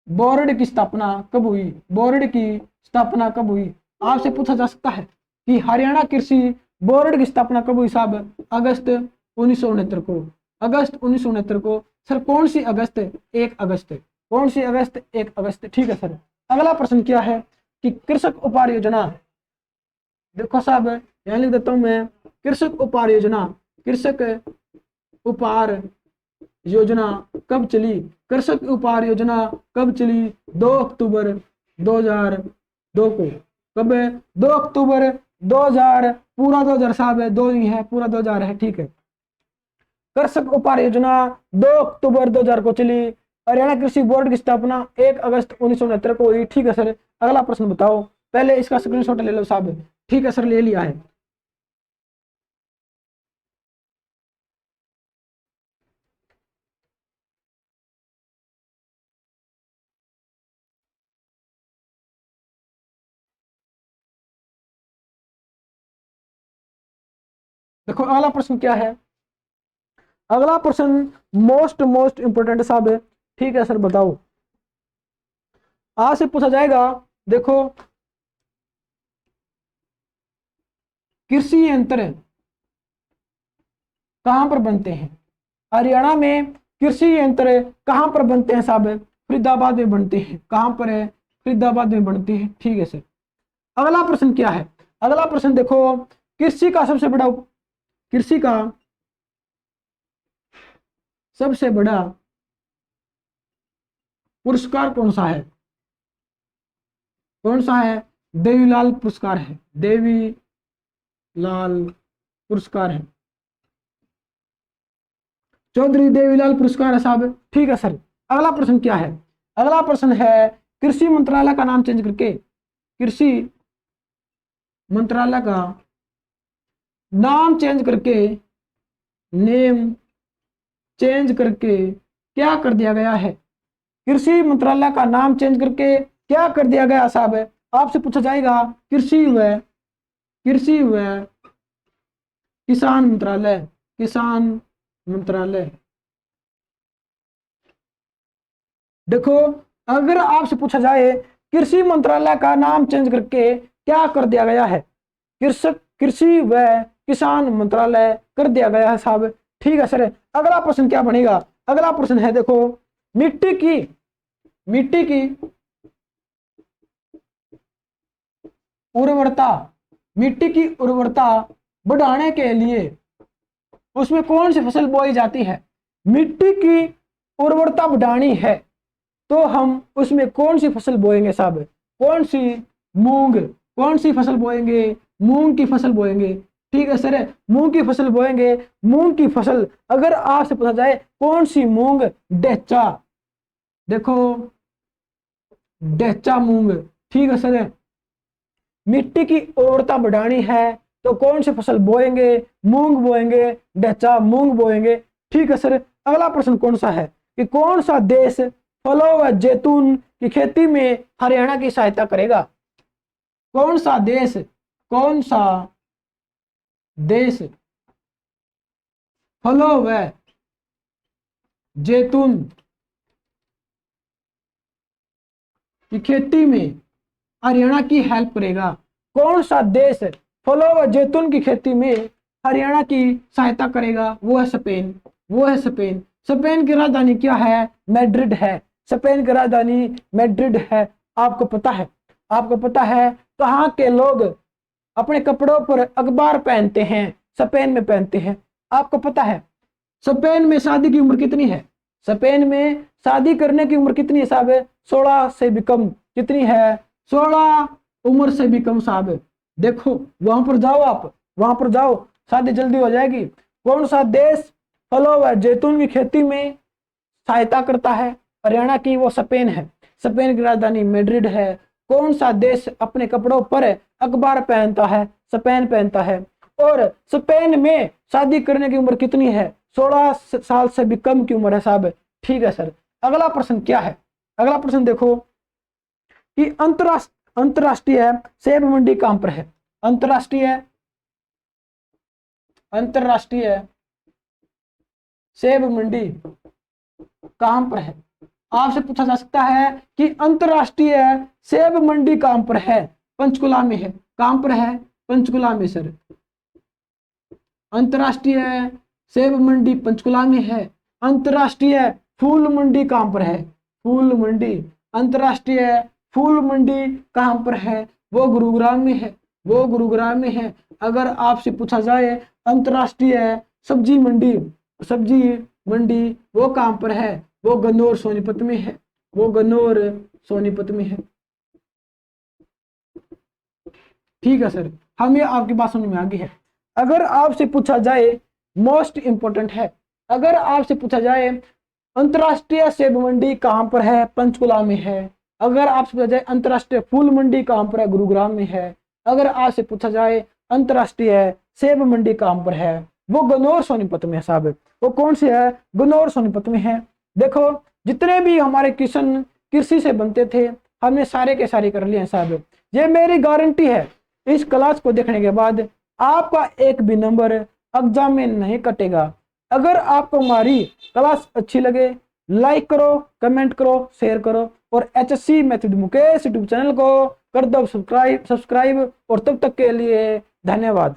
बोर्ड की स्थापना कब हुई? बोर्ड की स्थापना कब हुई? आपसे पूछा जा सकता है कि हरियाणा कृषि बोर्ड की स्थापना कब हुई साहब? अगस्त 1969 को। अगस्त 1969 को। सर कौन सी अगस्त? 1 अगस्त। कौन सी अगस्त? 1 अगस्त। ठीक है सर। अगला प्रश्न क्या है कि कृषक उपार योजना। देखो साहब यहां लिख देता हूं मैं, कृषक उपार योजना। कृषक उपार योजना कब चली? कृषक उपहार योजना कब चली? 2 अक्टूबर 2002 को। कब है? 2 अक्टूबर 2000। पूरा 2000 साहब है, 2 ही है, पूरा 2000 है। ठीक है। कृषक उपहार योजना 2 अक्टूबर 2000 को चली। हरियाणा कृषि बोर्ड की स्थापना 1 अगस्त 1969 को हुई। ठीक है सर। अगला प्रश्न बताओ, पहले इसका स्क्रीनशॉट ले लो साहब। ठीक है सर, ले लिया है। देखो अगला प्रश्न क्या है? अगला प्रश्न मोस्ट मोस्ट इंपोर्टेंट साहब है। ठीक है सर, बताओ। आज से पूछा जाएगा, देखो कृषि यंत्र कहां पर बनते हैं? हरियाणा में कृषि यंत्र कहां पर बनते हैं साहब? फरीदाबाद में बनते हैं। कहां पर है? फरीदाबाद में बनते हैं। ठीक है सर। अगला प्रश्न क्या है? अगला प्रश्न देखो, कृषि का सबसे बड़ा पुरस्कार कौन सा है? कौन सा है? देवीलाल पुरस्कार है। देवीलाल पुरस्कार है। चौधरी देवीलाल पुरस्कार है साहब। ठीक है सर। अगला प्रश्न क्या है? अगला प्रश्न है, कृषि मंत्रालय का नाम चेंज करके, कृषि मंत्रालय का नाम चेंज करके, नेम चेंज करके क्या कर दिया गया है? कृषि मंत्रालय का नाम चेंज करके क्या कर दिया गया साहब? आपसे पूछा जाएगा कृषि व किसान मंत्रालय। देखो, अगर आपसे पूछा जाए कृषि मंत्रालय का नाम चेंज करके क्या कर दिया गया है? कृषि व किसान मंत्रालय कर दिया गया है साहब। ठीक है सर। अगला प्रश्न क्या बनेगा? अगला प्रश्न है देखो, मिट्टी की उर्वरता बढ़ाने के लिए उसमें कौन सी फसल बोई जाती है? मिट्टी की उर्वरता बढ़ानी है तो हम उसमें कौन सी फसल बोएंगे साहब? कौन सी फसल बोएंगे? मूंग की फसल बोएंगे। ठीक है सर। मूंग की फसल बोएंगे। मूंग की फसल अगर आपसे पूछा जाए कौन सी मूंग? डेचा। देखो, डेचा मूंग। ठीक है सर। मिट्टी की उर्वरता बढ़ानी है तो कौन सी फसल बोएंगे? मूंग बोएंगे, डेचा मूंग बोएंगे। ठीक है सर। अगला प्रश्न कौन सा है कि कौन सा देश फलों व जैतून की खेती में हरियाणा की सहायता करेगा? कौन सा देश फलों व जैतून की खेती में हरियाणा की हेल्प करेगा? कौन सा देश फलों व जैतून की खेती में हरियाणा की सहायता करेगा? वो है स्पेन। स्पेन की राजधानी क्या है? मैड्रिड है। स्पेन की राजधानी मैड्रिड है। आपको पता है कहाँ के लोग अपने कपड़ों पर अखबार पहनते हैं? स्पेन में पहनते हैं। आपको पता है स्पेन में शादी की उम्र कितनी है? स्पेन में शादी करने की उम्र कितनी है साहब? 16 से भी कम। कितनी है? 16 उम्र से भी कम साहब। देखो, वहां पर जाओ, आप वहां पर जाओ, शादी जल्दी हो जाएगी। कौन सा देश फलों व जैतून की खेती में सहायता करता है हरियाणा की? वो स्पेन है। स्पेन की राजधानी मैड्रिड है। कौन सा देश अपने कपड़ों पर अखबार पहनता है? स्पेन पहनता है। और स्पेन में शादी करने की उम्र कितनी है? 16 साल से भी कम की उम्र है साहब। ठीक है सर। अगला प्रश्न क्या है? अगला प्रश्न देखो कि अंतरराष्ट्रीय सेब मंडी कहां पर है? अंतरराष्ट्रीय सेब मंडी कहां पर है? आपसे पूछा जा सकता है कि अंतरराष्ट्रीय सेब मंडी कहां पर है? पंचकुला में है। कहां पर है? पंचकुला में सर। अंतरराष्ट्रीय सेब मंडी पंचकुला में है। अंतरराष्ट्रीय फूल मंडी कहां पर है? फूल मंडी, अंतरराष्ट्रीय फूल मंडी कहां पर है? वो गुरुग्राम में है। अगर आपसे पूछा जाए अंतरराष्ट्रीय सब्जी मंडी वो कहां पर है? वो गन्नौर सोनीपत में है। ठीक है सर। हमें आपकी बात समझ में आ गई है। अगर आपसे पूछा जाए, मोस्ट इंपोर्टेंट है, अगर आपसे पूछा जाए अंतरराष्ट्रीय सेब मंडी कहां पर है? पंचकुला में है। अगर आपसे पूछा जाए अंतरराष्ट्रीय फूल मंडी कहां पर है? गुरुग्राम में है। अगर आपसे पूछा जाए अंतरराष्ट्रीय सेब मंडी कहां पर है? वो गन्नौर सोनीपत में है साहब। वो कौन सी है? गन्नौर सोनीपत में है। देखो, जितने भी हमारे क्वेश्चन कृषि से बनते थे हमने सारे के सारे कर लिए हैं साहब। ये मेरी गारंटी है, इस क्लास को देखने के बाद आपका एक भी नंबर एग्जाम में नहीं कटेगा। अगर आपको हमारी क्लास अच्छी लगे, लाइक करो, कमेंट करो, शेयर करो और HSC method Mukesh YouTube channel को कर दो सब्सक्राइब। और तब तक के लिए धन्यवाद।